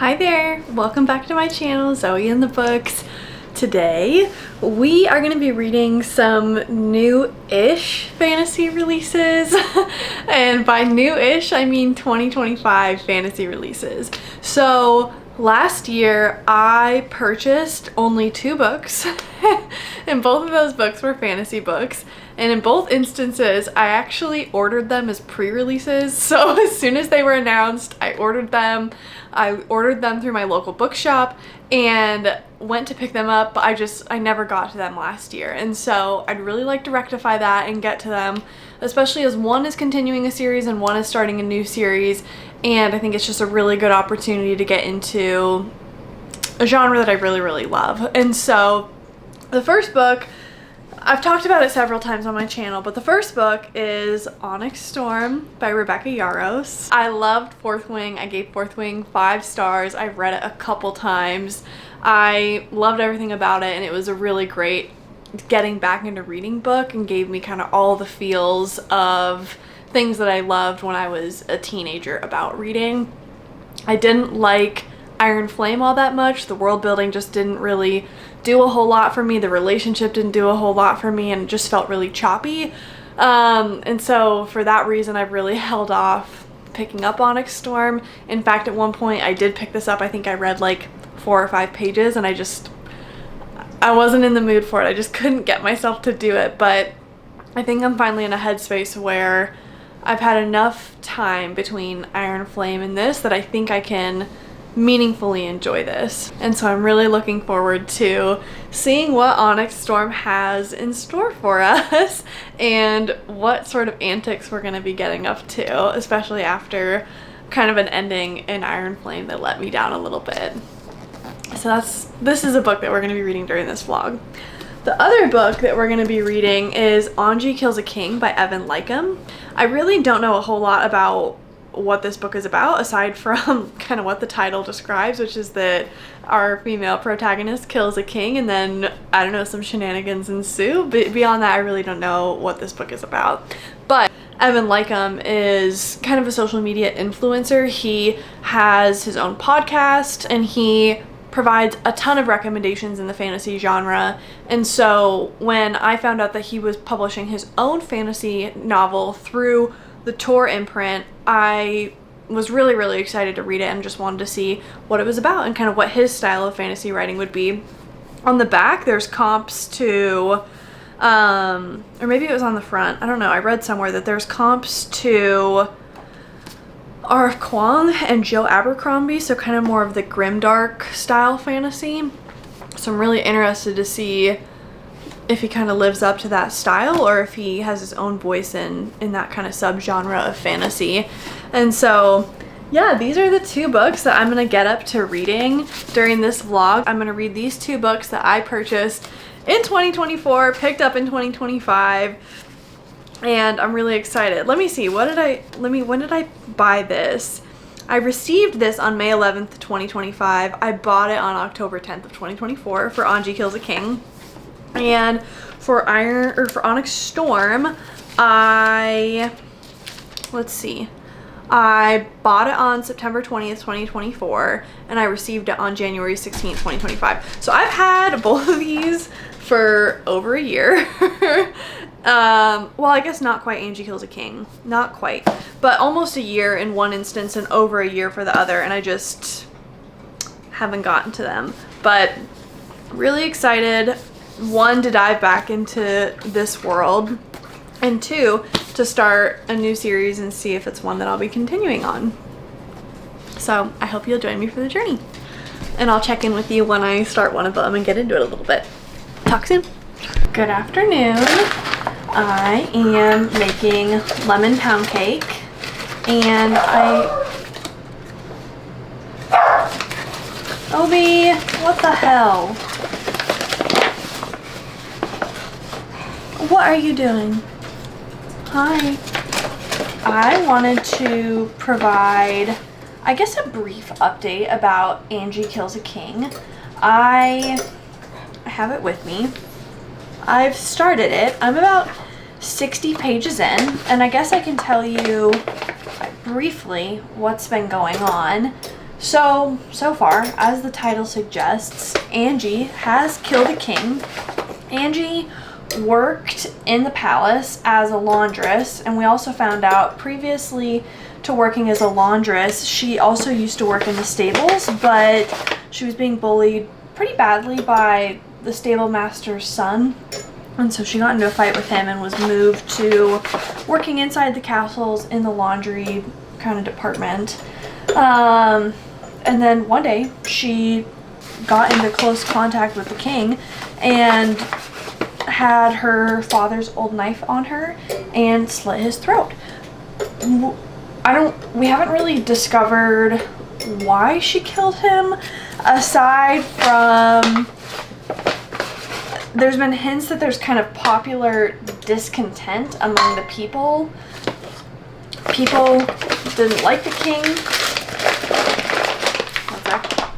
Hi there, welcome back to my channel, Zoe and the Books. Today we are going to be reading some new-ish fantasy releases and by new-ish I mean 2025 fantasy releases. So last year I purchased only 2 books and both of those books were fantasy books, and in both instances I actually ordered them as pre-releases. So as soon as they were announced I ordered them. I ordered them through my local bookshop and went to pick them up, but I never got to them last year, and so I'd really like to rectify that and get to them, especially as one is continuing a series and one is starting a new series, and I think it's just a really good opportunity to get into a genre that I really love. And so the first book, I've talked about it several times on my channel, but the first book is Onyx Storm by Rebecca Yarros. I loved Fourth Wing. I gave Fourth Wing 5 stars. I've read it a couple times. I loved everything about it, and it was a really great getting back into reading book and gave me kind of all the feels of things that I loved when I was a teenager about reading. I didn't like Iron Flame all that much. The world building just didn't really do a whole lot for me. The relationship didn't do a whole lot for me, and it just felt really choppy. And so for that reason, I've really held off picking up Onyx Storm. In fact, at one point I did pick this up. I think I read like 4 or 5 pages and I wasn't in the mood for it. I just couldn't get myself to do it. But I think I'm finally in a headspace where I've had enough time between Iron Flame and this that I think I can meaningfully enjoy this. And so I'm really looking forward to seeing what Onyx Storm has in store for us and what sort of antics we're going to be getting up to, especially after kind of an ending in Iron Flame that let me down a little bit. So this is a book that we're going to be reading during this vlog. The other book that we're going to be reading is Anji Kills a King by Leikam. I really don't know a whole lot about what this book is about, aside from kind of what the title describes, which is that our female protagonist kills a king and then, I don't know, some shenanigans ensue. But beyond that, I really don't know what this book is about. But Leikam is kind of a social media influencer. He has his own podcast and he provides a ton of recommendations in the fantasy genre. And so when I found out that he was publishing his own fantasy novel through the Tor imprint, I was really excited to read it and just wanted to see what it was about and kind of what his style of fantasy writing would be. On the back there's comps to or maybe it was on the front, I don't know, I read somewhere that there's comps to R.F. Kuang and Joe Abercrombie, so kind of more of the grimdark style fantasy. So I'm really interested to see if he kind of lives up to that style or if he has his own voice in that kind of subgenre of fantasy. And so yeah, these are the 2 books that I'm gonna get up to reading during this vlog. I'm gonna read these 2 books that I purchased in 2024, picked up in 2025, and I'm really excited. Let me see, when did I buy this? I received this on May 11th, 2025. I bought it on October 10th of 2024 for Anji Kills a King. And for Onyx Storm, I bought it on September 20th, 2024, and I received it on January 16th, 2025. So I've had both of these for over a year. Well, I guess not quite Anji Kills a King. Not quite. But almost a year in one instance and over a year for the other, and I just haven't gotten to them. But really excited, 1, to dive back into this world, and 2, to start a new series and see if it's one that I'll be continuing on. So I hope you'll join me for the journey. And I'll check in with you when I start one of them and get into it a little bit. Talk soon. Good afternoon. I am making lemon pound cake, and Obi, what the hell? What are you doing? Hi. I wanted to provide, I guess, a brief update about Anji Kills a King. I have it with me. I've started it. I'm about 60 pages in, and I guess I can tell you briefly what's been going on. So far, as the title suggests, Anji has killed a king. Anji worked in the palace as a laundress, and we also found out previously to working as a laundress, she also used to work in the stables, but she was being bullied pretty badly by the stable master's son. And so she got into a fight with him and was moved to working inside the castles in the laundry kind of department. And then one day she got into close contact with the king and had her father's old knife on her and slit his throat. We haven't really discovered why she killed him, aside from there's been hints that there's kind of popular discontent among the people. People didn't like the king. What's that?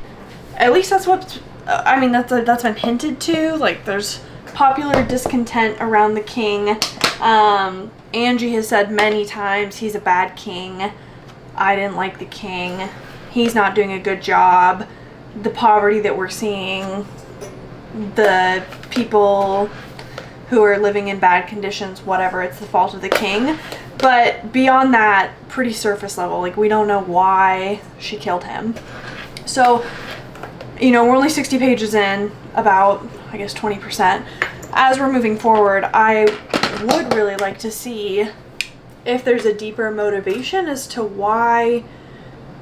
At least that's what, I mean, that's been hinted to. Like, there's popular discontent around the king. Anji has said many times he's a bad king. I didn't like the king. He's not doing a good job. The poverty that we're seeing, the people who are living in bad conditions, whatever, it's the fault of the king. But beyond that, pretty surface level, like, we don't know why she killed him. So, you know, we're only 60 pages in, about, I guess, 20%. As we're moving forward, I would really like to see if there's a deeper motivation as to why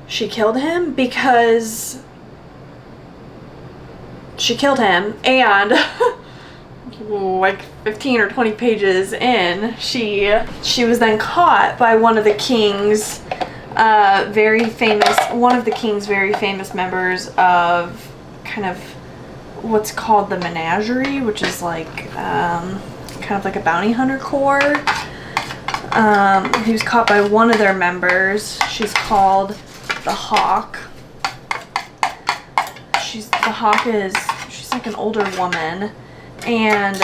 she killed him, because she killed him, and like 15 or 20 pages in, she was then caught by one of the king's very famous members of kind of what's called the menagerie, which is like kind of like a bounty hunter corps. He was caught by one of their members. She's called the Hawk. She's like an older woman, and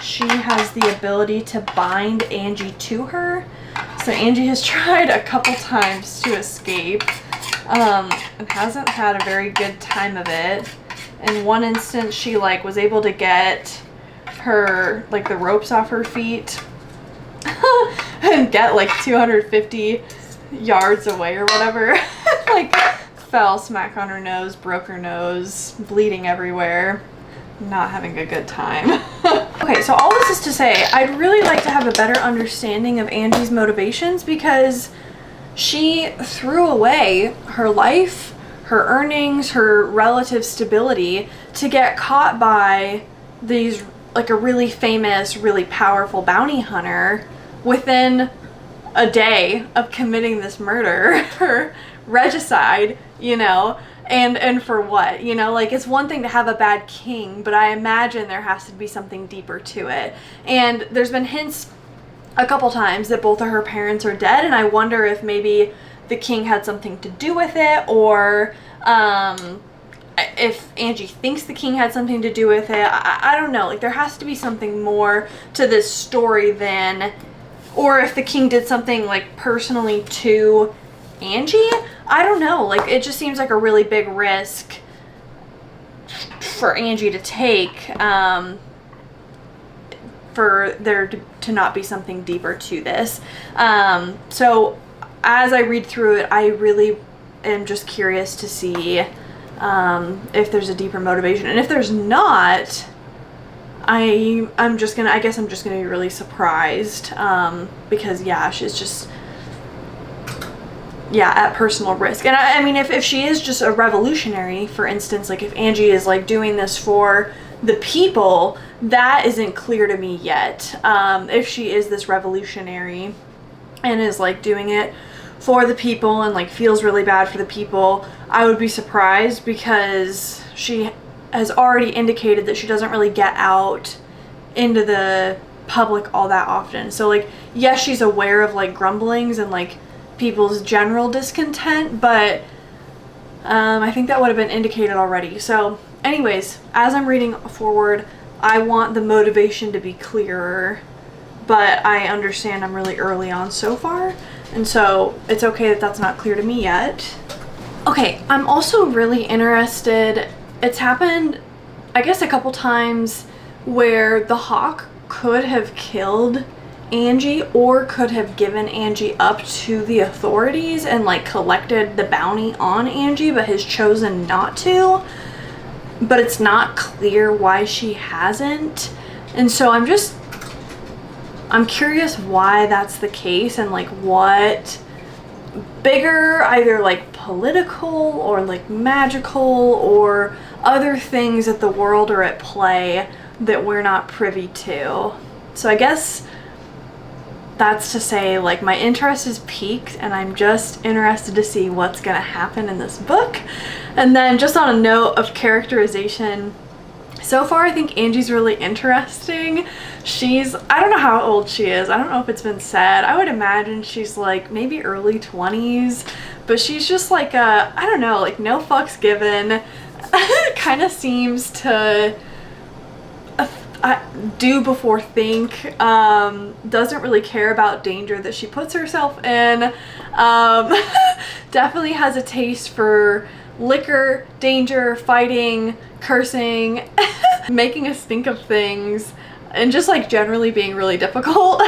she has the ability to bind Anji to her. So Anji has tried a couple times to escape, and hasn't had a very good time of it. In one instance, she like was able to get her, like, the ropes off her feet and get like 250 yards away or whatever. Like, fell smack on her nose, broke her nose, bleeding everywhere, not having a good time. Okay, so all this is to say, I'd really like to have a better understanding of Anji's motivations, because she threw away her life, her earnings, her relative stability to get caught by these, like, a really famous, really powerful bounty hunter within a day of committing this murder, or regicide, you know, and for what, you know? Like, it's one thing to have a bad king, but I imagine there has to be something deeper to it. And there's been hints a couple times that both of her parents are dead, and I wonder if maybe the king had something to do with it, or if Anji thinks the king had something to do with it. I don't know. Like, there has to be something more to this story than, or if the king did something, like, personally to Anji. I don't know. Like, it just seems like a really big risk for Anji to take, for there to not be something deeper to this. So as I read through it, I really am just curious to see if there's a deeper motivation. And if there's not, I guess I'm just gonna be really surprised, because yeah, she's just, yeah, at personal risk. And I mean, if she is just a revolutionary, for instance, like if Anji is like doing this for the people, that isn't clear to me yet. If she is this revolutionary and is like doing it for the people and like feels really bad for the people, I would be surprised, because she has already indicated that she doesn't really get out into the public all that often. So like, yes, she's aware of like grumblings and like people's general discontent, but I think that would have been indicated already. So anyways, as I'm reading forward, I want the motivation to be clearer, but I understand I'm really early on so far, and so it's okay that that's not clear to me yet. Okay, I'm also really interested. It's happened, I guess, a couple times where the Hawk could have killed Anji or could have given Anji up to the authorities and like collected the bounty on Anji, but has chosen not to. But it's not clear why she hasn't. And so I'm curious why that's the case, and like what bigger, either like political or like magical or other things that the world are at play that we're not privy to. So I guess that's to say, like, my interest is piqued and I'm just interested to see what's gonna happen in this book. And then just on a note of characterization, so far I think Anji's really interesting. I don't know how old she is. I don't know if it's been said. I would imagine she's like maybe early 20s, but she's just like I don't know, like no fucks given. Kind of seems to do before think, doesn't really care about danger that she puts herself in, definitely has a taste for liquor, danger, fighting, cursing, making us think of things, and just like generally being really difficult.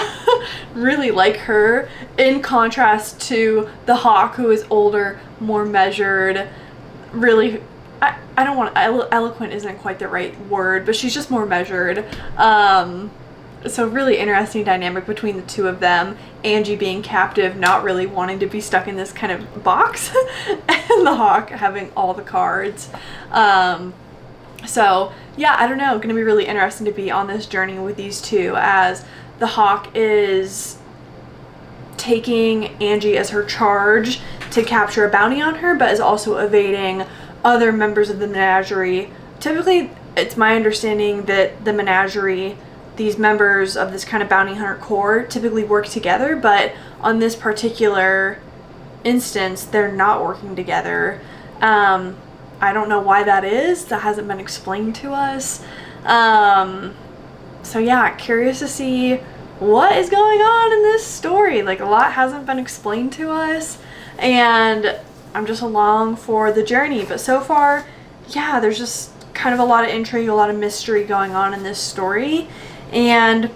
Really like her, in contrast to the Hawk, who is older, more measured, really, I don't want, eloquent isn't quite the right word, but she's just more measured. So really interesting dynamic between the two of them. Anji being captive, not really wanting to be stuck in this kind of box, and the Hawk having all the cards. So yeah, I don't know, gonna be really interesting to be on this journey with these two, as the Hawk is taking Anji as her charge to capture a bounty on her, but is also evading other members of the menagerie. Typically, it's my understanding that the menagerie, these members of this kind of bounty hunter corps, typically work together, but on this particular instance, they're not working together. I don't know why that is. That hasn't been explained to us. So yeah, curious to see what is going on in this story. Like, a lot hasn't been explained to us, and I'm just along for the journey. But so far, yeah, there's just kind of a lot of intrigue, a lot of mystery going on in this story, and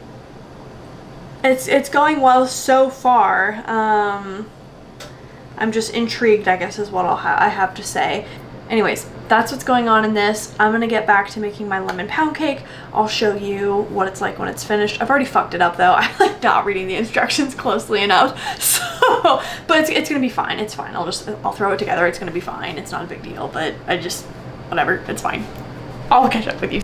it's going well so far. I'm just intrigued, I guess, is what I have to say. Anyways, that's what's going on in this. I'm gonna get back to making my lemon pound cake. I'll show you what it's like when it's finished. I've already fucked it up though. I'm like not reading the instructions closely enough. So, but it's gonna be fine. It's fine. I'll throw it together. It's gonna be fine. It's not a big deal, but whatever, it's fine. I'll catch up with you.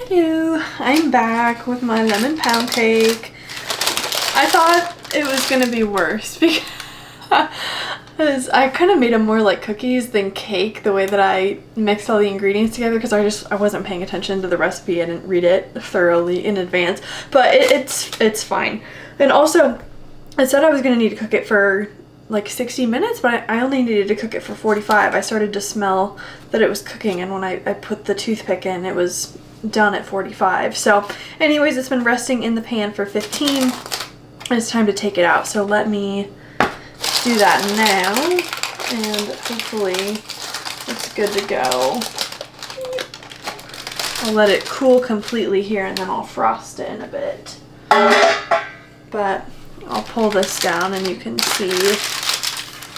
Hello, I'm back with my lemon pound cake. I thought it was gonna be worse because I kind of made them more like cookies than cake, the way that I mixed all the ingredients together, because I wasn't paying attention to the recipe. I didn't read it thoroughly in advance, but it's fine. And also, I said I was gonna need to cook it for like 60 minutes, but I only needed to cook it for 45. I started to smell that it was cooking, and when I put the toothpick in, it was done at 45. So anyways, it's been resting in the pan for 15, and it's time to take it out. So let me do that now, and hopefully it's good to go. I'll let it cool completely here, and then I'll frost it in a bit. But I'll pull this down and you can see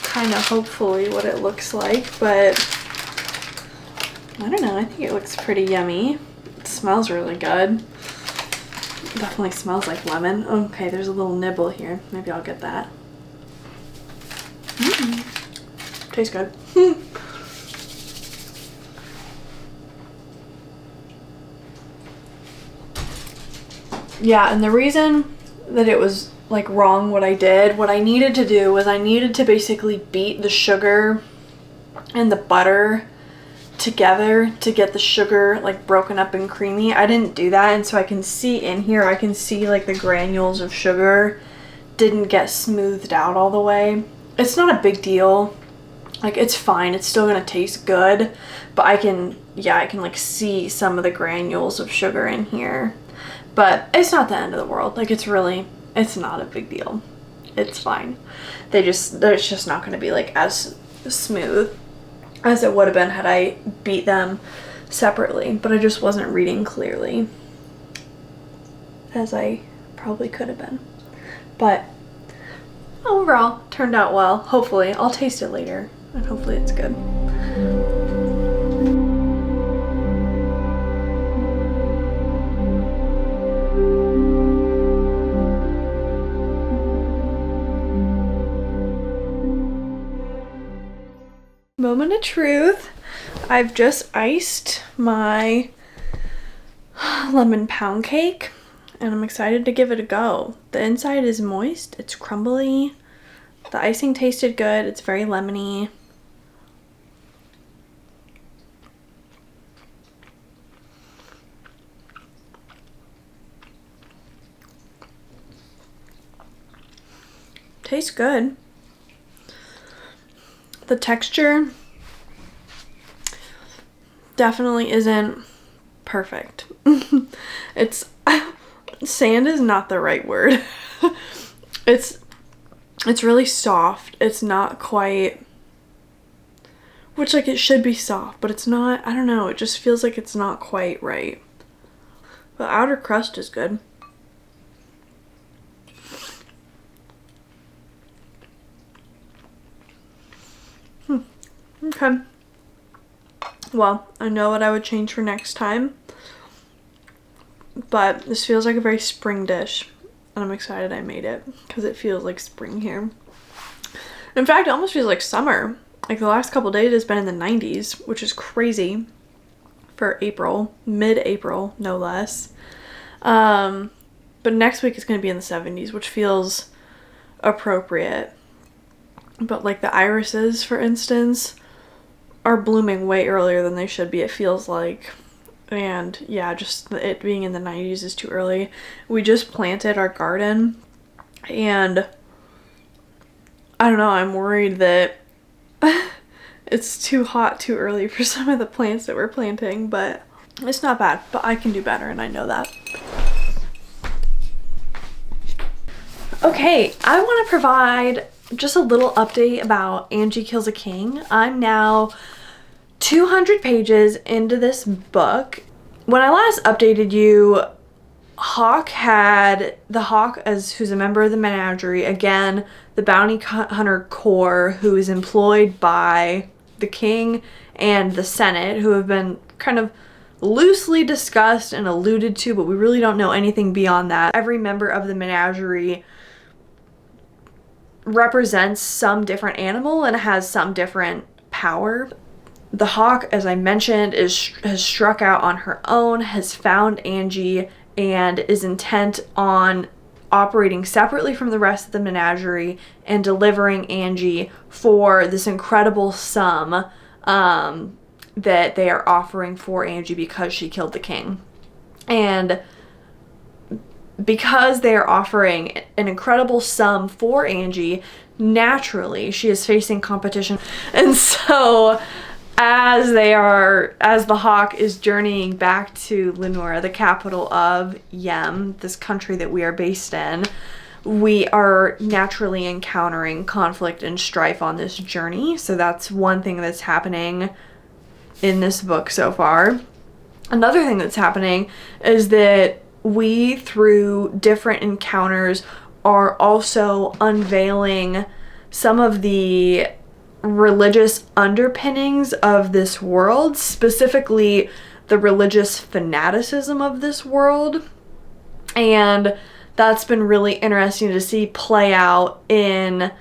kind of hopefully what it looks like, but I don't know, I think it looks pretty yummy. It smells really good. Definitely smells like lemon. Okay, there's a little nibble here. Maybe I'll get that. Tastes good. Yeah, and the reason that it was like wrong what I needed to do was I needed to basically beat the sugar and the butter together to get the sugar like broken up and creamy. I didn't do that, and so I can see in here, I can see like the granules of sugar didn't get smoothed out all the way. It's not a big deal, like it's fine, it's still gonna taste good, but I can like see some of the granules of sugar in here, but it's not the end of the world. Like it's not a big deal, it's fine. it's just not going to be like as smooth as it would have been had I beat them separately, but I just wasn't reading clearly as I probably could have been. But overall, turned out well. Hopefully. I'll taste it later, and hopefully it's good. Moment of truth. I've just iced my lemon pound cake, and I'm excited to give it a go. The inside is moist, it's crumbly, the icing tasted good, it's very lemony. Tastes good. The texture definitely isn't perfect. It's sand is not the right word. It's really soft. It's not quite, which like it should be soft, but it's not. I don't know, it just feels like it's not quite right. The outer crust is good. Okay. Well, I know what I would change for next time, but this feels like a very spring dish, and I'm excited I made it because it feels like spring here. In fact, it almost feels like summer. Like the last couple days has been in the 90s, which is crazy for April, mid-April, no less. But next week is going to be in the 70s, which feels appropriate. But like the irises, for instance, are blooming way earlier than they should be, it feels like. And yeah, just it being in the 90s is too early. We just planted our garden, and I don't know, I'm worried that it's too hot too early for some of the plants that we're planting, but it's not bad. But I can do better, and I know that. Okay, I want to provide just a little update about Anji Kills a King. I'm now 200 pages into this book. When I last updated you, Hawk who's a member of the menagerie, again, the bounty hunter corps who is employed by the king and the Senate, who have been kind of loosely discussed and alluded to, but we really don't know anything beyond that. Every member of the menagerie represents some different animal and has some different power. The hawk, as I mentioned, has struck out on her own, has found Anji, and is intent on operating separately from the rest of the menagerie and delivering Anji for this incredible sum that they are offering for Anji because she killed the king. And because they are offering an incredible sum for Anji, naturally she is facing competition. And so as the hawk is journeying back to Lenora, the capital of Yem, this country that we are based in, we are naturally encountering conflict and strife on this journey. So that's one thing that's happening in this book so far. Another thing that's happening is that we, through different encounters, are also unveiling some of the religious underpinnings of this world, specifically the religious fanaticism of this world. And that's been really interesting to see play out in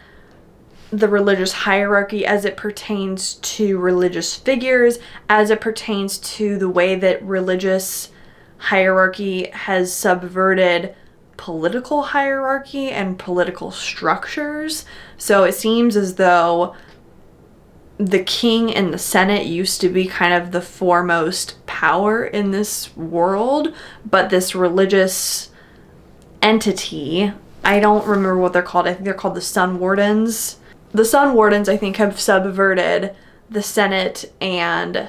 the religious hierarchy as it pertains to religious figures, as it pertains to the way that religious hierarchy has subverted political hierarchy and political structures. So it seems as though the king and the Senate used to be kind of the foremost power in this world, but this religious entity, I don't remember what they're called, I think they're called the Sun Wardens. The Sun Wardens, I think, have subverted the Senate and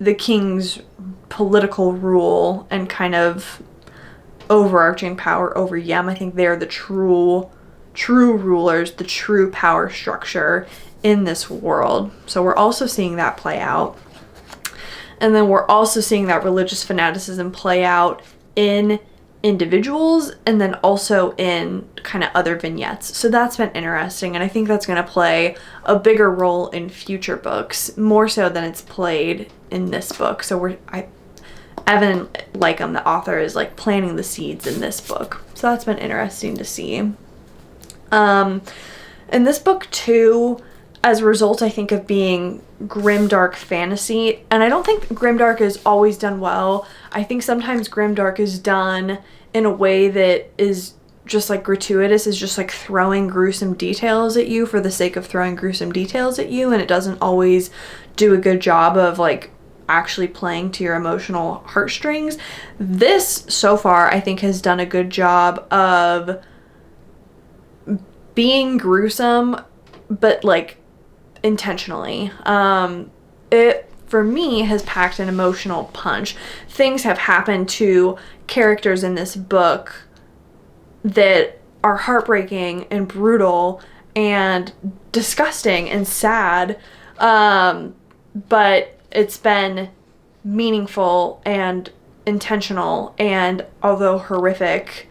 the king's political rule and kind of overarching power over Yem. I think they're the true true rulers, the true power structure in this world. So we're also seeing that play out. And then we're also seeing that religious fanaticism play out in individuals and then also in kind of other vignettes. So that's been interesting, and I think that's going to play a bigger role in future books, more so than it's played in this book. So Evan Leikam, the author, is like planting the seeds in this book. So that's been interesting to see. In this book too, as a result, I think, of being grimdark fantasy, and I don't think grimdark is always done well. I think sometimes grimdark is done in a way that is just like gratuitous, is just like throwing gruesome details at you for the sake of throwing gruesome details at you, and it doesn't always do a good job of like actually playing to your emotional heartstrings. This, so far, I think has done a good job of being gruesome, but like intentionally. It, for me, has packed an emotional punch. Things have happened to characters in this book that are heartbreaking and brutal and disgusting and sad, but it's been meaningful and intentional, and although horrific,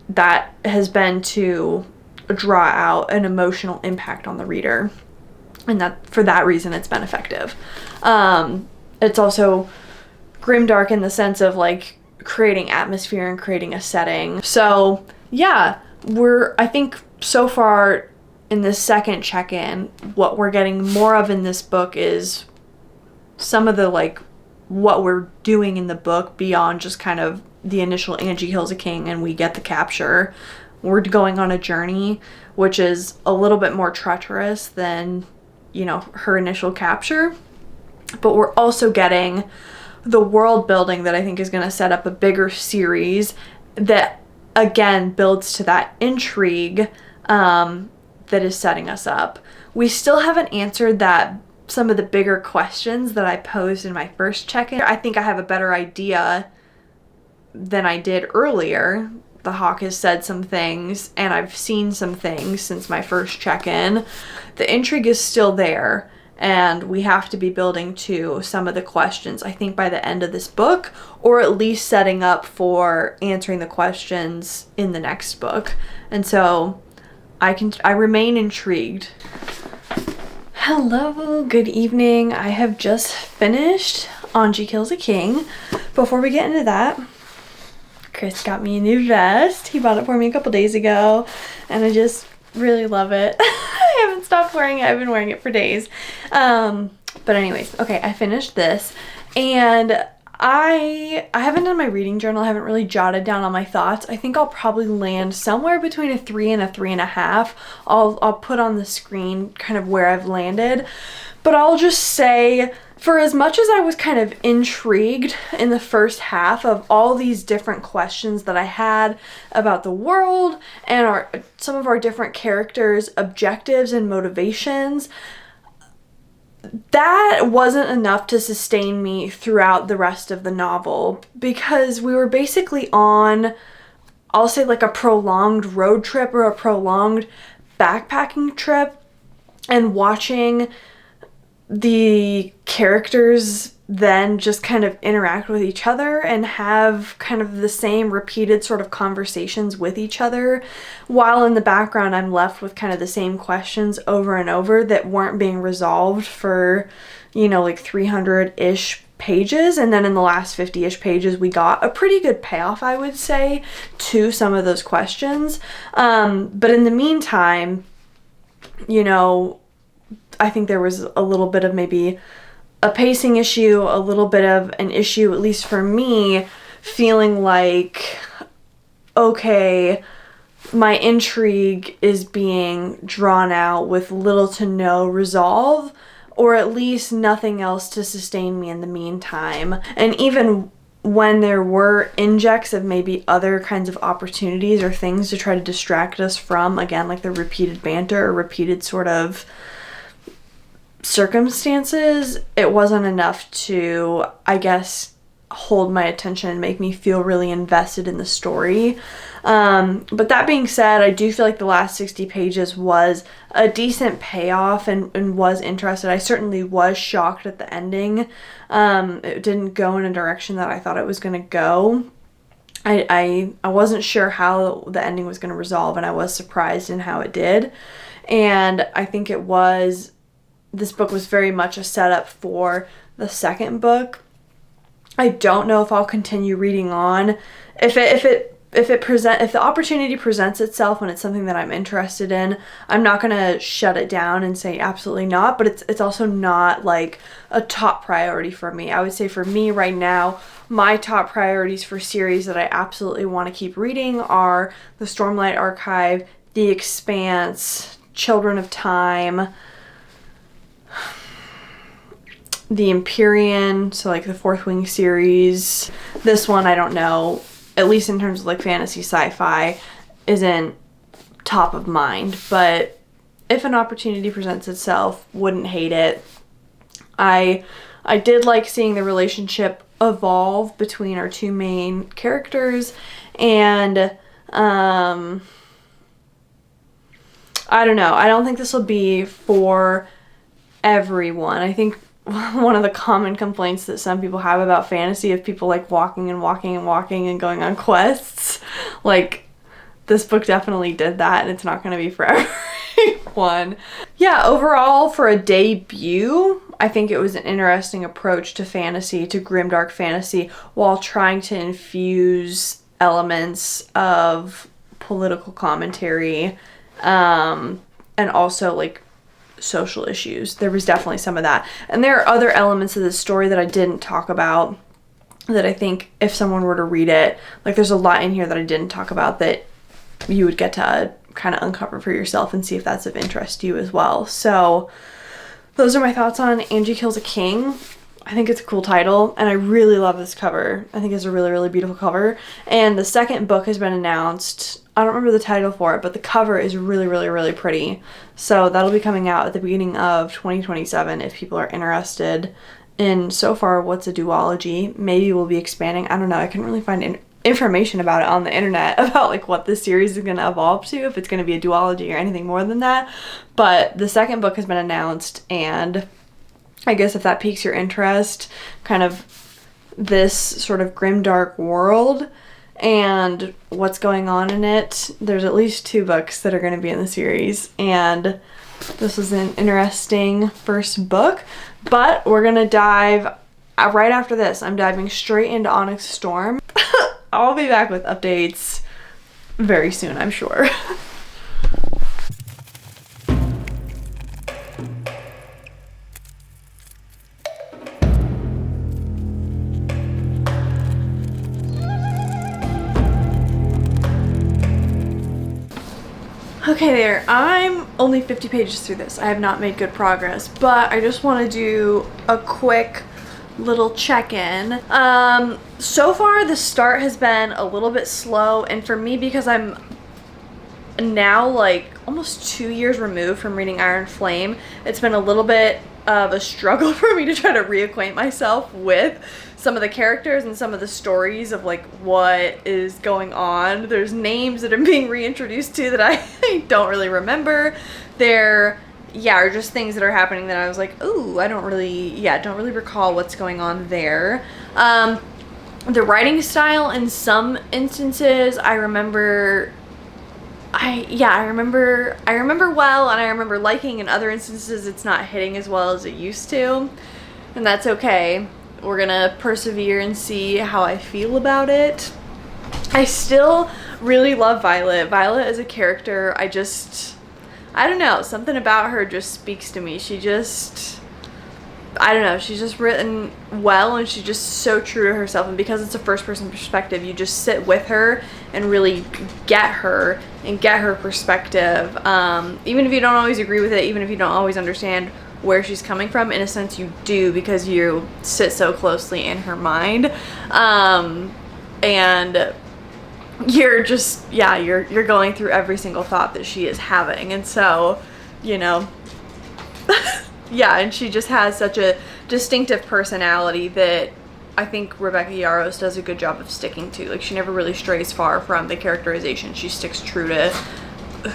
that has been to draw out an emotional impact on the reader, and that for that reason it's been effective. It's also grimdark in the sense of like creating atmosphere and creating a setting. So yeah, I think so far in this second check-in, what we're getting more of in this book is some of the like what we're doing in the book beyond just kind of the initial Anji kills a king and we get the capture. We're going on a journey, which is a little bit more treacherous than, you know, her initial capture. But we're also getting the world building that I think is going to set up a bigger series that, again, builds to that intrigue that is setting us up. We still haven't answered some of the bigger questions that I posed in my first check-in. I think I have a better idea than I did earlier. The Hawk has said some things, and I've seen some things since my first check-in. The intrigue is still there, and we have to be building to some of the questions, I think, by the end of this book, or at least setting up for answering the questions in the next book. And so I remain intrigued. Hello, good evening. I have just finished Anji Kills a King. Before we get into that, Chris got me a new vest. He bought it for me a couple days ago, and I just really love it. I haven't stopped wearing it. I've been wearing it for days. But anyways, okay, I finished this, and I haven't done my reading journal. I haven't really jotted down all my thoughts. I think I'll probably land somewhere between a 3 and a 3.5. I'll put on the screen kind of where I've landed, but I'll just say, for as much as I was kind of intrigued in the first half of all these different questions that I had about the world and some of our different characters' objectives and motivations, that wasn't enough to sustain me throughout the rest of the novel, because we were basically on, I'll say, like a prolonged road trip or a prolonged backpacking trip, and watching the characters then just kind of interact with each other and have kind of the same repeated sort of conversations with each other, while in the background I'm left with kind of the same questions over and over that weren't being resolved for, you know, like 300-ish pages. And then in the last 50-ish pages we got a pretty good payoff, I would say, to some of those questions. But in the meantime, you know, I think there was a little bit of maybe a pacing issue, a little bit of an issue, at least for me, feeling like, okay, my intrigue is being drawn out with little to no resolve, or at least nothing else to sustain me in the meantime. And even when there were injects of maybe other kinds of opportunities or things to try to distract us from, again, like the repeated banter or repeated sort of circumstances, it wasn't enough to, I guess, hold my attention and make me feel really invested in the story. But that being said, I do feel like the last 60 pages was a decent payoff and was interested. I certainly was shocked at the ending. It didn't go in a direction that I thought it was going to go. I wasn't sure how the ending was going to resolve, and I was surprised in how it did. And I think this book was very much a setup for the second book. I don't know if I'll continue reading on. If the opportunity presents itself and it's something that I'm interested in, I'm not gonna shut it down and say absolutely not, but it's also not like a top priority for me. I would say for me right now, my top priorities for series that I absolutely want to keep reading are the Stormlight Archive, The Expanse, Children of Time, the Empyrean, so like the Fourth Wing series. This one, I don't know, at least in terms of like fantasy sci-fi, isn't top of mind, but if an opportunity presents itself, wouldn't hate it. I did like seeing the relationship evolve between our two main characters, and I don't know, I don't think this will be for everyone. I think one of the common complaints that some people have about fantasy of people like walking and walking and walking and going on quests, like this book definitely did that, and it's not going to be for everyone. Yeah, overall for a debut, I think it was an interesting approach to fantasy, to grimdark fantasy, while trying to infuse elements of political commentary, and also like social issues. There was definitely some of that. And there are other elements of this story that I didn't talk about that I think if someone were to read it, like there's a lot in here that I didn't talk about that you would get to kind of uncover for yourself and see if that's of interest to you as well. So those are my thoughts on Anji Kills a King. I think it's a cool title, and I really love this cover. I think it's a really, really beautiful cover. And the second book has been announced. I don't remember the title for it, but the cover is really, really, really pretty. So that'll be coming out at the beginning of 2027 if people are interested in, so far, what's a duology. Maybe we'll be expanding. I don't know. I couldn't really find information about it on the internet about like what this series is going to evolve to, if it's going to be a duology or anything more than that. But the second book has been announced, and I guess if that piques your interest, kind of this sort of grimdark world and what's going on in it, there's at least 2 books that are going to be in the series, and this was an interesting first book. But we're going to dive right after this. I'm diving straight into Onyx Storm. I'll be back with updates very soon, I'm sure. Okay there, I'm only 50 pages through this. I have not made good progress, but I just want to do a quick little check-in. So far the start has been a little bit slow, and for me, because I'm now like almost 2 years removed from reading Iron Flame, it's been a little bit of a struggle for me to try to reacquaint myself with some of the characters and some of the stories of like what is going on. There's names that I'm being reintroduced to that I don't really remember. There are just things that are happening that I was like, ooh, I don't really recall what's going on there. The writing style in some instances I remember well, and I remember liking. In other instances it's not hitting as well as it used to, and that's okay. We're gonna persevere and see how I feel about it. I still really love Violet. Violet as a character, I don't know, something about her just speaks to me. She's just written well, and she's just so true to herself, and because it's a first-person perspective, you just sit with her and really get her and get her perspective. Even if you don't always agree with it, even if you don't always understand where she's coming from, in a sense you do, because you sit so closely in her mind. And you're just, you're going through every single thought that she is having, and so, you know, and she just has such a distinctive personality that I think Rebecca Yarros does a good job of sticking to. Like, she never really strays far from the characterization. She sticks true to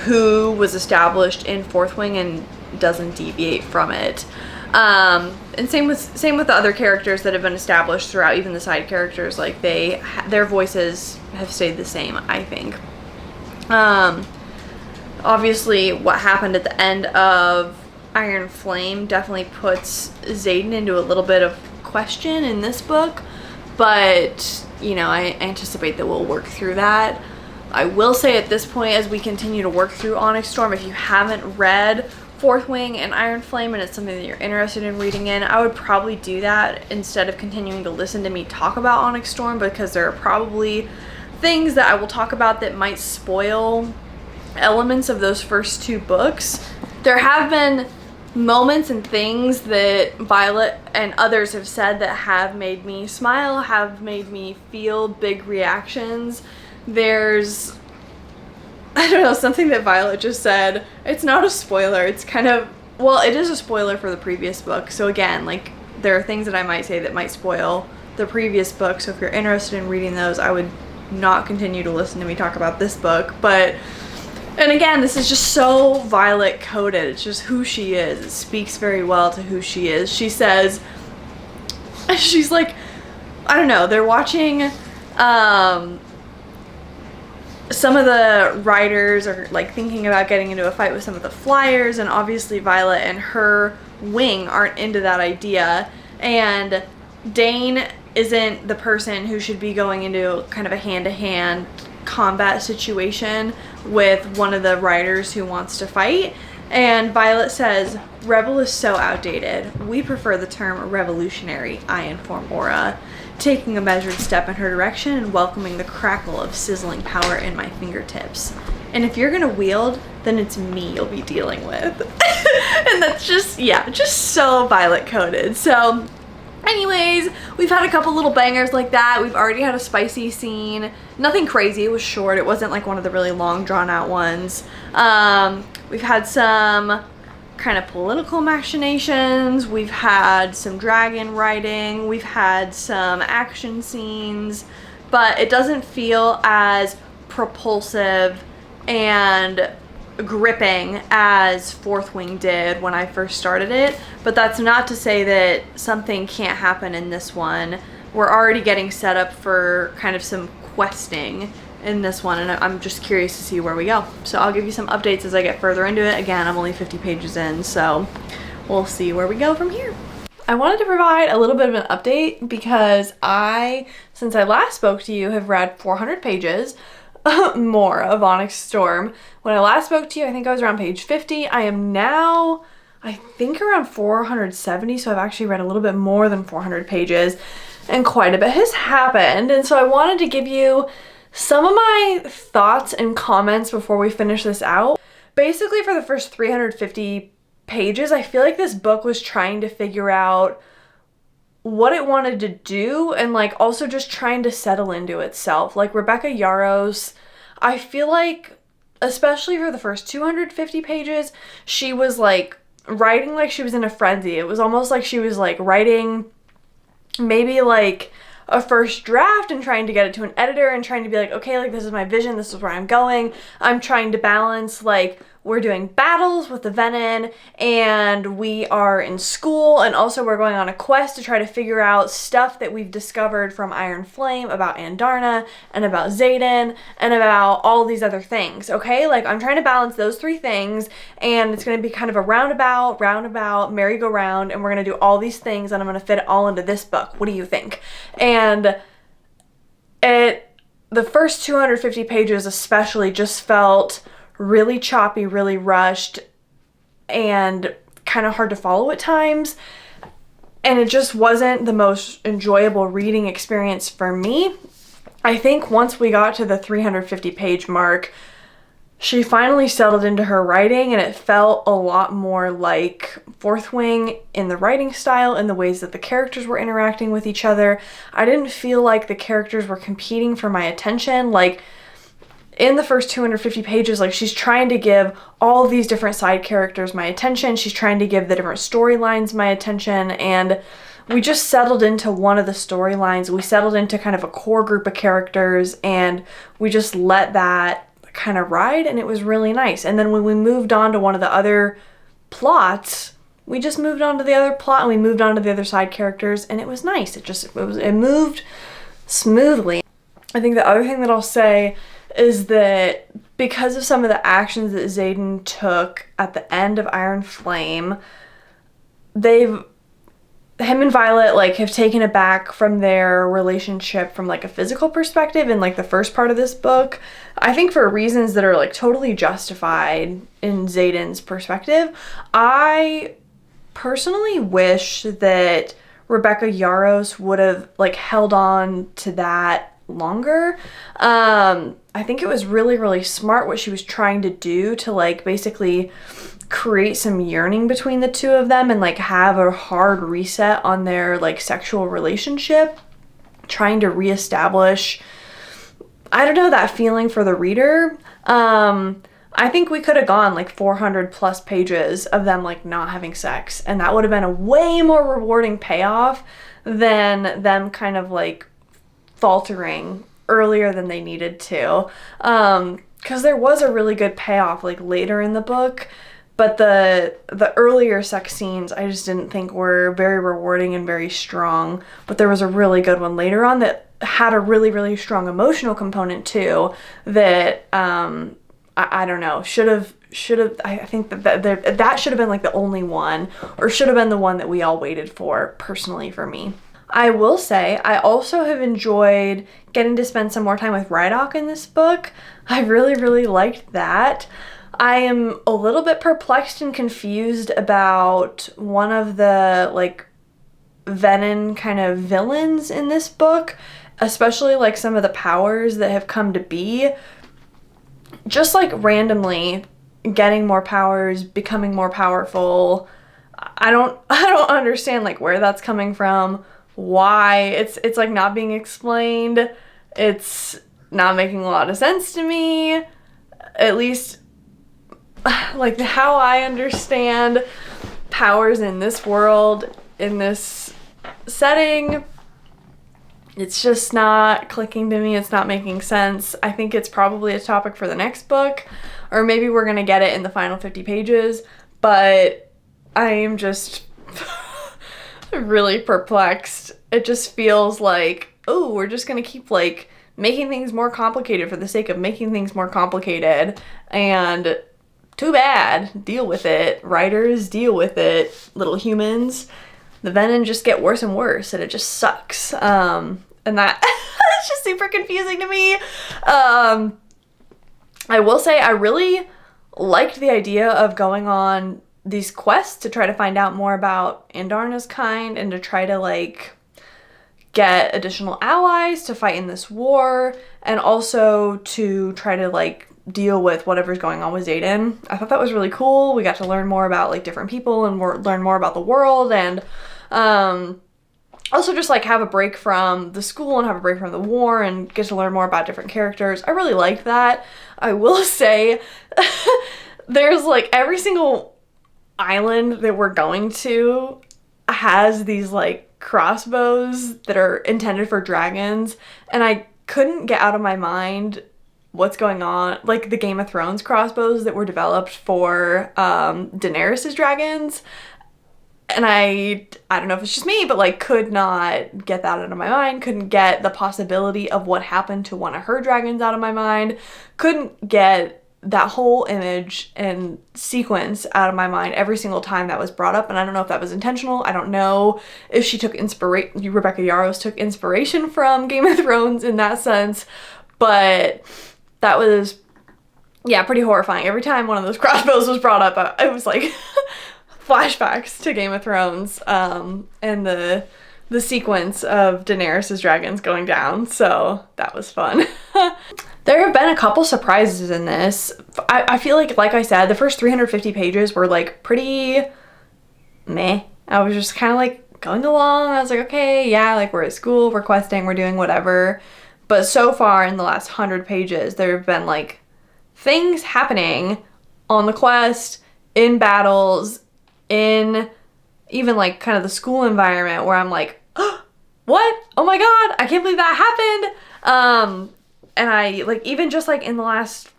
who was established in Fourth Wing and doesn't deviate from it. And same with the other characters that have been established throughout, even the side characters. Like, their voices have stayed the same, I think. Obviously, what happened at the end of Iron Flame definitely puts Xaden into a little bit of question in this book, but, you know, I anticipate that we'll work through that. I will say at this point, as we continue to work through Onyx Storm, if you haven't read Fourth Wing and Iron Flame and it's something that you're interested in reading in, I would probably do that instead of continuing to listen to me talk about Onyx Storm, because there are probably things that I will talk about that might spoil elements of those first two books. There have been moments and things that Violet and others have said that have made me smile, have made me feel big reactions. There's, I don't know, something that Violet just said. It's not a spoiler. It's kind of, well, it is a spoiler for the previous book. So again, like, there are things that I might say that might spoil the previous book. So if you're interested in reading those, I would not continue to listen to me talk about this book. But, and again, this is just so Violet coded. It's just who she is. It speaks very well to who she is. She says, she's like, I don't know, they're watching, some of the writers are like thinking about getting into a fight with some of the flyers, and obviously Violet and her wing aren't into that idea, and Dane isn't the person who should be going into kind of a hand-to-hand combat situation with one of the writers who wants to fight. And Violet says, "Rebel is so outdated. We prefer the term revolutionary," I inform Aura, taking a measured step in her direction and welcoming the crackle of sizzling power in my fingertips. "And if you're gonna wield, then it's me you'll be dealing with." And that's just, yeah, just so Violet coded. So anyways, we've had a couple little bangers like that. We've already had a spicy scene. Nothing crazy, it was short. It wasn't like one of the really long drawn out ones. We've had some kind of political machinations. We've had some dragon riding. We've had some action scenes, but it doesn't feel as propulsive and gripping as Fourth Wing did when I first started it. But that's not to say that something can't happen in this one. We're already getting set up for kind of some questing in this one, and I'm just curious to see where we go. So I'll give you some updates as I get further into it. Again, I'm only 50 pages in, so we'll see where we go from here. I wanted to provide a little bit of an update because since I last spoke to you, have read 400 pages more of Onyx Storm. When I last spoke to you, I think I was around page 50. I am now, I think, around 470, so I've actually read a little bit more than 400 pages, and quite a bit has happened. And so I wanted to give you some of my thoughts and comments before we finish this out. Basically, for the first 350 pages, I feel like this book was trying to figure out what it wanted to do, and like also just trying to settle into itself. Like Rebecca Yarros, I feel like, especially for the first 250 pages, she was like writing like she was in a frenzy. It was almost like she was like writing maybe like a first draft and trying to get it to an editor and trying to be like, okay, like this is my vision, this is where I'm going. I'm trying to balance, like, we're doing battles with the Venin and we are in school, and also we're going on a quest to try to figure out stuff that we've discovered from Iron Flame about Andarna and about Xaden and about all these other things, okay? Like, I'm trying to balance those three things, and it's going to be kind of a roundabout, merry-go-round, and we're going to do all these things, and I'm going to fit it all into this book. What do you think? And the first 250 pages especially just felt really choppy, really rushed, and kind of hard to follow at times. And it just wasn't the most enjoyable reading experience for me. I think once we got to the 350 page mark, she finally settled into her writing, and it felt a lot more like Fourth Wing in the writing style, in the ways that the characters were interacting with each other. I didn't feel like the characters were competing for my attention. Like, in the first 250 pages, like, she's trying to give all these different side characters my attention. She's trying to give the different storylines my attention. And we just settled into one of the storylines. We settled into kind of a core group of characters, and we just let that kind of ride, and it was really nice. And then when we moved on to one of the other plots, we just moved on to the other plot, and we moved on to the other side characters, and it was nice. It moved smoothly. I think the other thing that I'll say is that because of some of the actions that Xaden took at the end of Iron Flame, him and Violet like have taken it back from their relationship from like a physical perspective in like the first part of this book. I think for reasons that are like totally justified in Xaden's perspective. I personally wish that Rebecca Yarros would have like held on to that longer. I think it was really, really smart what she was trying to do to like basically create some yearning between the two of them and like have a hard reset on their like sexual relationship, trying to reestablish, I don't know, that feeling for the reader. I think we could have gone like 400 plus pages of them like not having sex, and that would have been a way more rewarding payoff than them kind of like faltering earlier than they needed to. Because there was a really good payoff like later in the book, but the earlier sex scenes I just didn't think were very rewarding and very strong. But there was a really good one later on that had a really, really strong emotional component too that I don't know, should have I think that should have been like the only one, or should have been the one that we all waited for, personally for me. I will say I also have enjoyed getting to spend some more time with Rydok in this book. I really, really liked that. I am a little bit perplexed and confused about one of the like Venom kind of villains in this book, especially like some of the powers that have come to be. Just like randomly getting more powers, becoming more powerful. I don't understand like where that's coming from, why it's like not being explained. It's not making a lot of sense to me. At least like how I understand powers in this world, in this setting, it's just not clicking to me. It's not making sense. I think it's probably a topic for the next book, or maybe we're gonna get it in the final 50 pages, but I am just really perplexed. It just feels like, oh, we're just gonna keep like making things more complicated for the sake of making things more complicated, and too bad. Deal with it. Writers, deal with it. Little humans. The Venom just get worse and worse, and it just sucks. And that it's just super confusing to me. I will say I really liked the idea of going on these quests to try to find out more about Andarna's kind, and to try to like get additional allies to fight in this war, and also to try to like deal with whatever's going on with Xaden. I thought that was really cool. We got to learn more about like different people and learn more about the world, and also just like have a break from the school and have a break from the war and get to learn more about different characters. I really liked that. I will say there's like every single island that we're going to has these like crossbows that are intended for dragons, and I couldn't get out of my mind what's going on, like the Game of Thrones crossbows that were developed for Daenerys' dragons. And I don't know if it's just me, but like could not get that out of my mind. Couldn't get the possibility of what happened to one of her dragons out of my mind. Couldn't get that whole image and sequence out of my mind every single time that was brought up. And I don't know if that was intentional. I don't know if she took Rebecca Yarros took inspiration from Game of Thrones in that sense, but that was, yeah, pretty horrifying. Every time one of those crossbows was brought up, it was like flashbacks to Game of Thrones, and the sequence of Daenerys' dragons going down. So that was fun. There have been a couple surprises in this. I feel like I said, the first 350 pages were like pretty meh. I was just kind of like going along. I was like, okay, yeah, like we're at school, we're questing, we're doing whatever. But so far in the last 100 pages, there have been like things happening on the quest, in battles, in even like kind of the school environment where I'm like, oh, what? Oh my God, I can't believe that happened. And I like, even just like in the last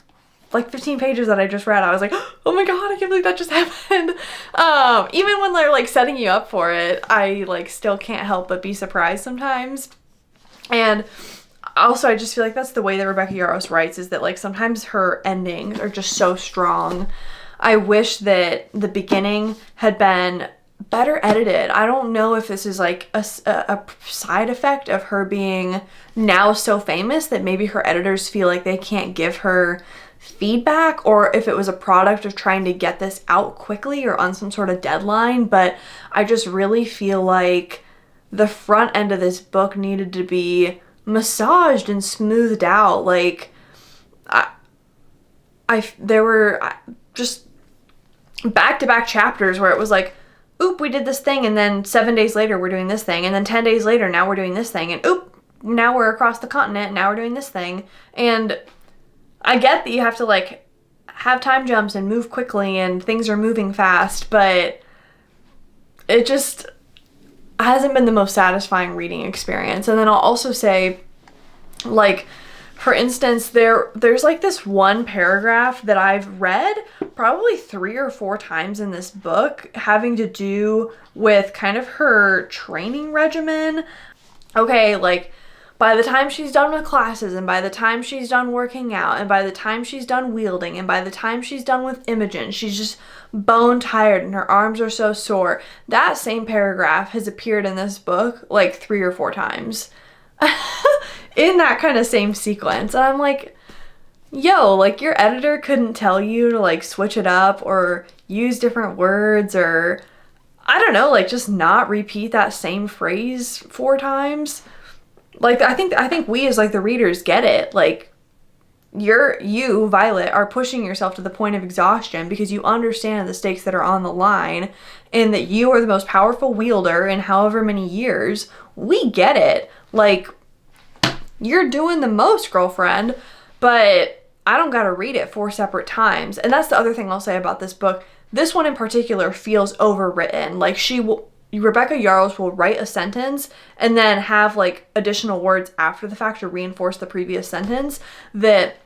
like 15 pages that I just read, I was like, oh my God, I can't believe that just happened. Even when they're like setting you up for it, I like still can't help but be surprised sometimes. And also, I just feel like that's the way that Rebecca Yarros writes, is that like sometimes her endings are just so strong. I wish that the beginning had been better edited. I don't know if this is like a side effect of her being now so famous that maybe her editors feel like they can't give her feedback, or if it was a product of trying to get this out quickly or on some sort of deadline. But I just really feel like the front end of this book needed to be massaged and smoothed out. Like there were just back-to-back chapters where it was like, oop, we did this thing, and then 7 days later we're doing this thing, and then 10 days later now we're doing this thing, and oop, now we're across the continent, now we're doing this thing. And I get that you have to like have time jumps and move quickly and things are moving fast, but it just hasn't been the most satisfying reading experience. And then I'll also say, like, for instance, there's like this one paragraph that I've read probably 3 or 4 times in this book, having to do with kind of her training regimen. Okay, like, by the time she's done with classes, and by the time she's done working out, and by the time she's done wielding, and by the time she's done with Imogen, she's just bone tired and her arms are so sore. That same paragraph has appeared in this book like 3 or 4 times in that kind of same sequence. And I'm like, yo, like, your editor couldn't tell you to like switch it up or use different words, or I don't know, like just not repeat that same phrase 4 times. Like, I think we as like the readers get it. Like, you, Violet, are pushing yourself to the point of exhaustion because you understand the stakes that are on the line and that you are the most powerful wielder in however many years. We get it. Like, you're doing the most, girlfriend, but I don't gotta read it 4 separate times. And that's the other thing I'll say about this book. This one in particular feels overwritten. Like, Rebecca Yarros will write a sentence and then have like additional words after the fact to reinforce the previous sentence that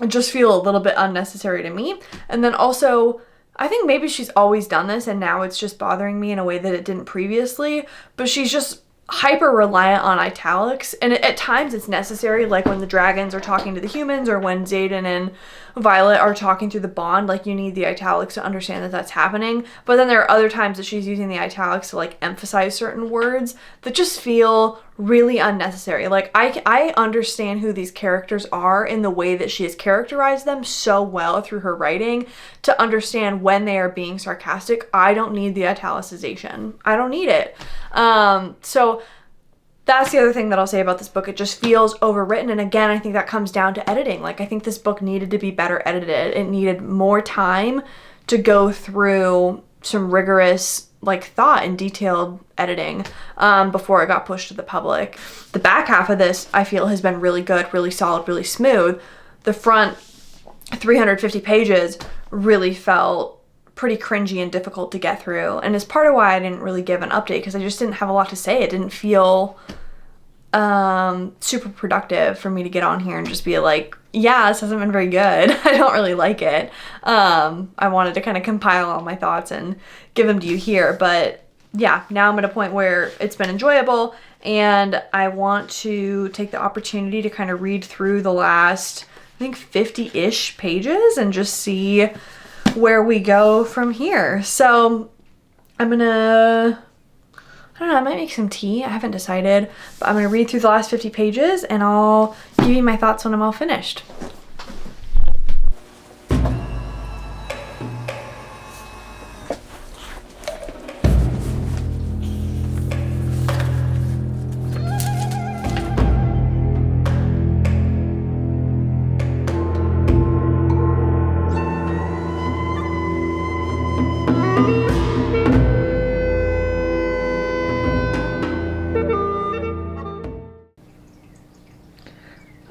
just feel a little bit unnecessary to me. And then also, I think maybe she's always done this and now it's just bothering me in a way that it didn't previously, but she's just hyper reliant on italics, and at times it's necessary, like when the dragons are talking to the humans or when Xaden and Violet are talking through the bond, like you need the italics to understand that that's happening. But then there are other times that she's using the italics to like emphasize certain words that just feel really unnecessary. Like, I understand who these characters are in the way that she has characterized them so well through her writing to understand when they are being sarcastic. I don't need the italicization. I don't need it. So that's the other thing that I'll say about this book. It just feels overwritten. And again, I think that comes down to editing. Like, I think this book needed to be better edited. It needed more time to go through some rigorous like thought and detailed editing before it got pushed to the public. The back half of this, I feel, has been really good, really solid, really smooth. The front 350 pages really felt pretty cringy and difficult to get through, and it's part of why I didn't really give an update, because I just didn't have a lot to say. It didn't feel super productive for me to get on here and just be like, yeah, this hasn't been very good. I don't really like it. I wanted to kind of compile all my thoughts and give them to you here, but yeah, now I'm at a point where it's been enjoyable, and I want to take the opportunity to kind of read through the last, I think, 50-ish pages and just see where we go from here. So I'm gonna, I don't know, I might make some tea. I haven't decided, but I'm gonna read through the last 50 pages and I'll give you my thoughts when I'm all finished.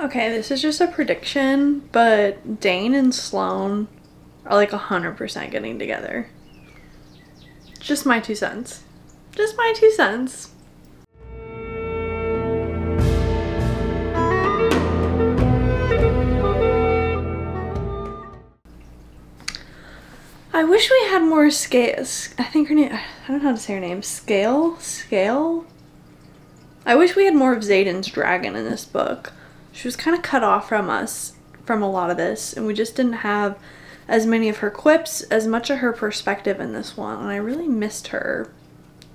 Okay, this is just a prediction, but Dane and Sloane are like 100% getting together. Just my 2 cents. just my 2 cents. I wish we had more scale. I think her name, I don't know how to say her name. Scale? I wish we had more of Xaden's dragon in this book. She was kind of cut off from us from a lot of this, and we just didn't have as many of her quips, as much of her perspective in this one, and I really missed her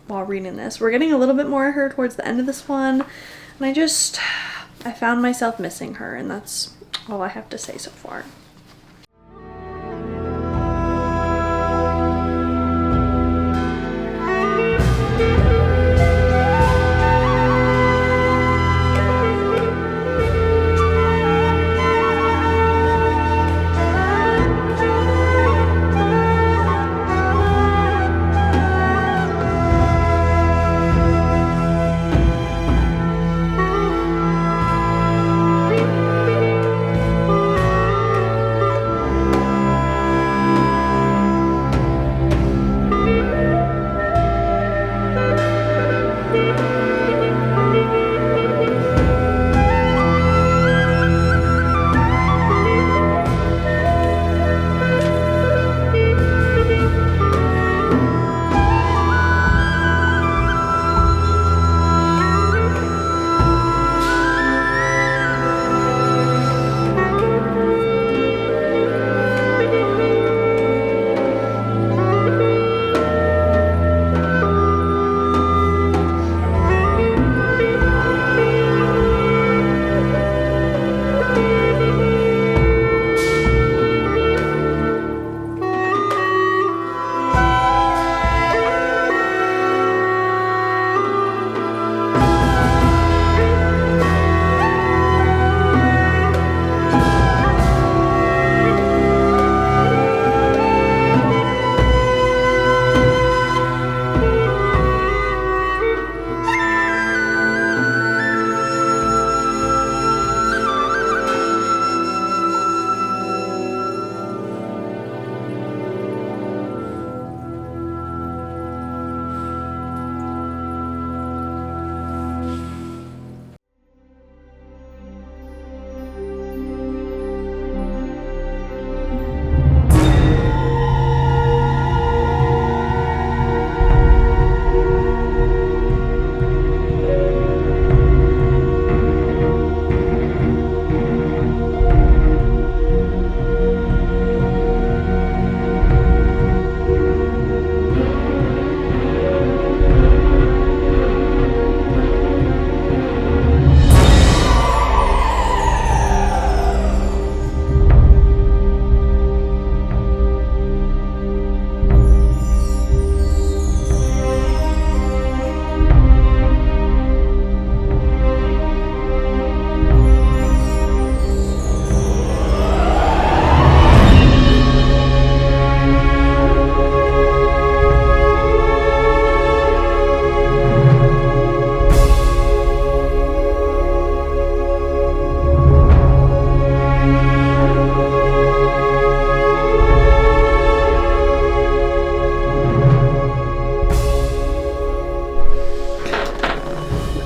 while reading this. We're getting a little bit more of her towards the end of this one, and I found myself missing her, and that's all I have to say so far.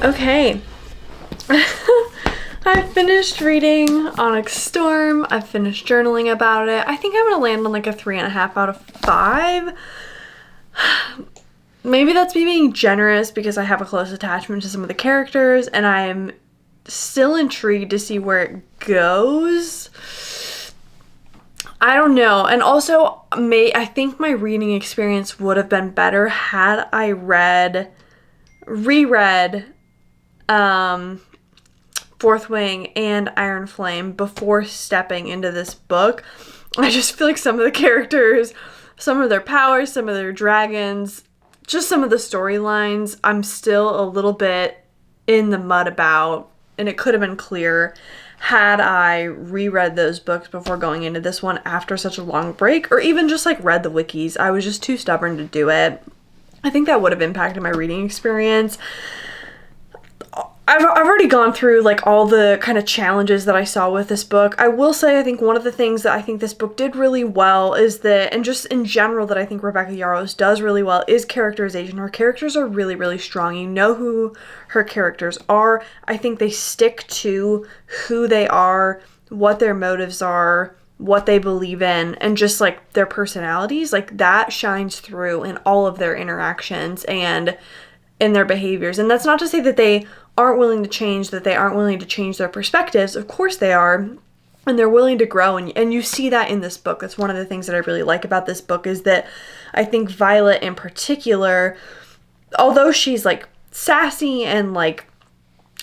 Okay. I finished reading Onyx Storm. I finished journaling about it. I think I'm gonna land on like a 3.5 out of 5. Maybe that's me being generous because I have a close attachment to some of the characters and I'm still intrigued to see where it goes. I don't know. And also, I think my reading experience would have been better had I reread Fourth Wing and Iron Flame before stepping into this book. I just feel like some of the characters, some of their powers, some of their dragons, just some of the storylines, I'm still a little bit in the mud about, and it could have been clearer had I reread those books before going into this one after such a long break, or even just like read the wikis. I was just too stubborn to do it. I think that would have impacted my reading experience. I've already gone through like all the kind of challenges that I saw with this book. I will say I think one of the things that I think this book did really well is that, and just in general that I think Rebecca Yarros does really well, is characterization. Her characters are really, really strong. You know who her characters are. I think they stick to who they are, what their motives are, what they believe in, and just like their personalities. Like that shines through in all of their interactions and in their behaviors. And that's not to say that they aren't willing to change, that they aren't willing to change their perspectives. Of course they are, and they're willing to grow, and you see that in this book. That's one of the things that I really like about this book, is that I think Violet in particular, although she's like sassy and like,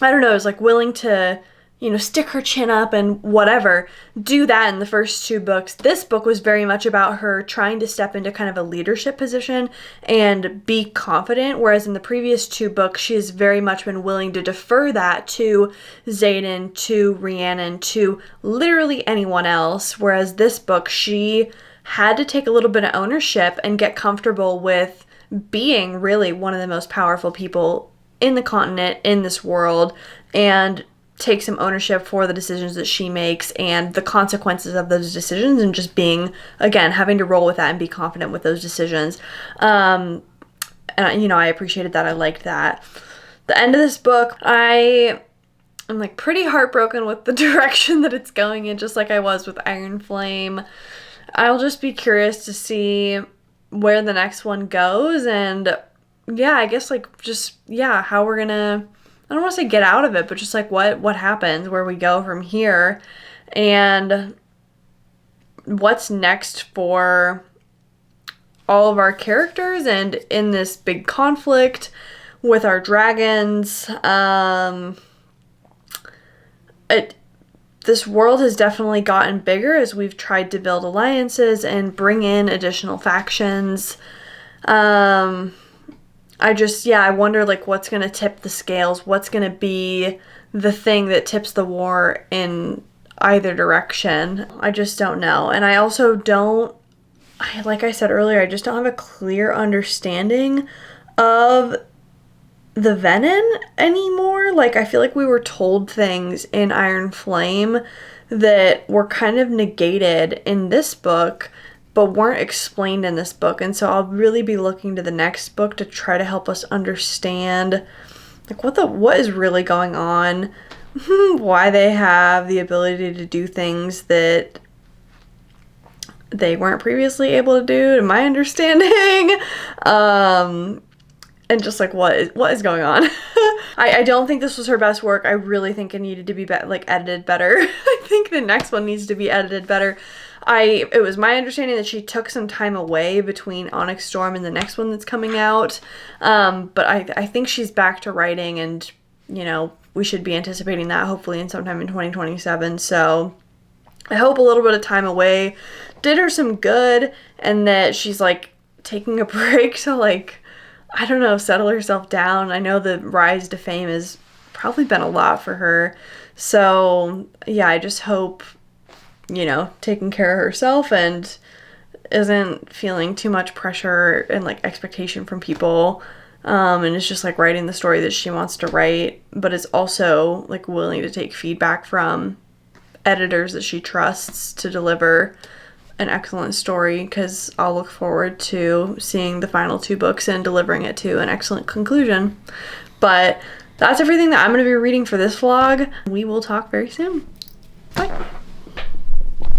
I don't know, is like willing to, you know, stick her chin up and whatever, do that in the first 2 books. This book was very much about her trying to step into kind of a leadership position and be confident, whereas in the previous 2 books, she has very much been willing to defer that to Xaden, to Rhiannon, to literally anyone else, whereas this book, she had to take a little bit of ownership and get comfortable with being really one of the most powerful people in the continent, in this world, and take some ownership for the decisions that she makes and the consequences of those decisions, and just being, again, having to roll with that and be confident with those decisions. And, you know, I appreciated that. I liked that. The end of this book, I'm like pretty heartbroken with the direction that it's going in, just like I was with Iron Flame. I'll just be curious to see where the next one goes, and yeah, I guess like just, yeah, how we're gonna, I don't want to say get out of it, but just like what happens, where we go from here, and what's next for all of our characters, and in this big conflict with our dragons. This world has definitely gotten bigger as we've tried to build alliances and bring in additional factions. I wonder like what's going to tip the scales, what's going to be the thing that tips the war in either direction. I just don't know. And I also like I said earlier, I just don't have a clear understanding of the Venom anymore. Like, I feel like we were told things in Iron Flame that were kind of negated in this book, but weren't explained in this book. And so I'll really be looking to the next book to try to help us understand like what is really going on, why they have the ability to do things that they weren't previously able to do, to my understanding. And just like what is going on. I don't think this was her best work. I really think it needed to be edited better. I think the next one needs to be edited better. It was my understanding that she took some time away between Onyx Storm and the next one that's coming out. But I think she's back to writing, and you know, we should be anticipating that hopefully in sometime in 2027. So I hope a little bit of time away did her some good, and that she's like taking a break to like, I don't know, settle herself down. I know the rise to fame has probably been a lot for her. So yeah, I just hope, you know, taking care of herself and isn't feeling too much pressure and like expectation from people. And it's just like writing the story that she wants to write, but is also like willing to take feedback from editors that she trusts to deliver an excellent story, because I'll look forward to seeing the final 2 books and delivering it to an excellent conclusion. But that's everything that I'm going to be reading for this vlog. We will talk very soon. Bye.